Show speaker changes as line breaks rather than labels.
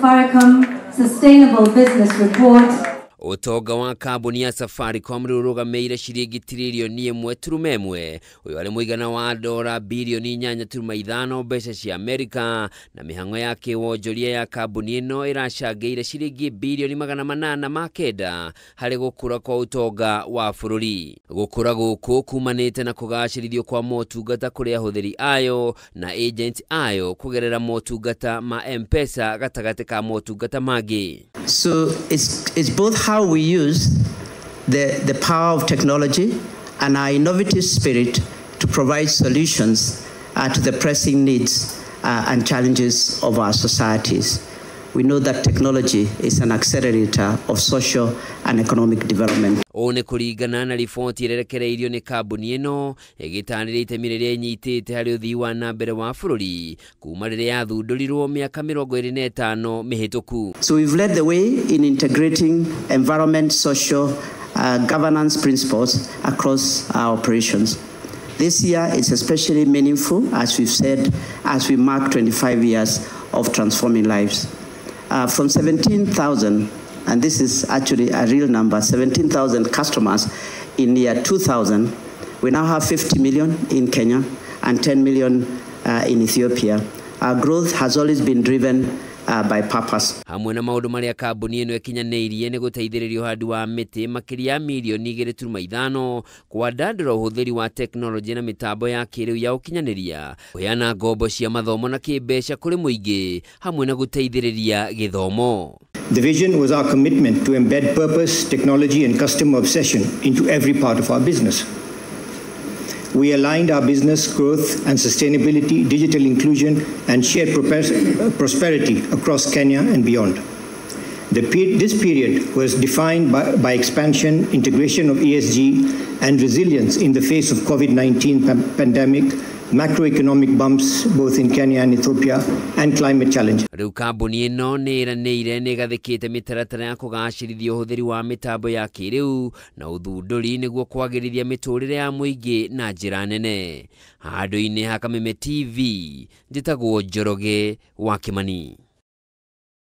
Safaricom Sustainable Business Report.
Utonga wa kambuni ya Safaricom rurugameire ciringi tirilioni 1.1 uyu ari muigana wa dola bilioni 8.5 mbeca cia Amerika, na mihango yake wonjoria ya kambuni ino iracangĩire ciringi bilioni 809 hari gukura kwa utonga wa bururi. Gukura guku kumanite na kugacirithio kwa motungata kuri ahuthiri ayo na agent ayo kugerera motungata ma M-Pesa gatagati ka motungata magi.
So it's both how we use the power of technology and our innovative spirit to provide solutions to the pressing needs and challenges of our societies. We know that technology is an accelerator of social and economic development.
One kuringana na riboti irerekereirio ni kambuni ino igitanirite mirire nyitite hari uthii wa nambere wa bururi kuma rire yathundurirwo miaka 25 mihituku.
So we've led the way in integrating environment, social governance principles across our operations. This year is especially meaningful, as we've said, as we mark 25 years of transforming lives. From 17,000, and this is actually a real number, 17,000 customers in year 2000, we now have 50 million in Kenya and 10 million in Ethiopia. Our growth has always been driven by purpose.
Hamwe na maundu maria kambuni ino ikinyaneirie ni guteithiririo handi wa miti makiria milioni 2.5 kuandandura uhuthiri wa teknolojia na mitambo ya kiriu ya ukinyaniria, kuheana ngombo cia mathomo na kimbeca kuri muingi hamwe na guteithiriria githomo.
The vision was our commitment to embed purpose, technology and customer obsession into every part of our business. We aligned our business growth and sustainability, digital inclusion, and shared prosperity across Kenya and beyond. This period was defined by expansion, integration of ESG, and resilience in the face of COVID-19 pandemic, macroeconomic bumps both in Kenya and Ethiopia, and climate challenges.
Riu kambuni ino niranĩire nigathikite mitaratara ya kugacirithia uhuthiri wa mitambo ya kiriu na uthunduri niguo kwagirithia miturire ya muingi na njira nene. Handu-ini ha Kameme TV, njitagwo Njoroge wa Kimani.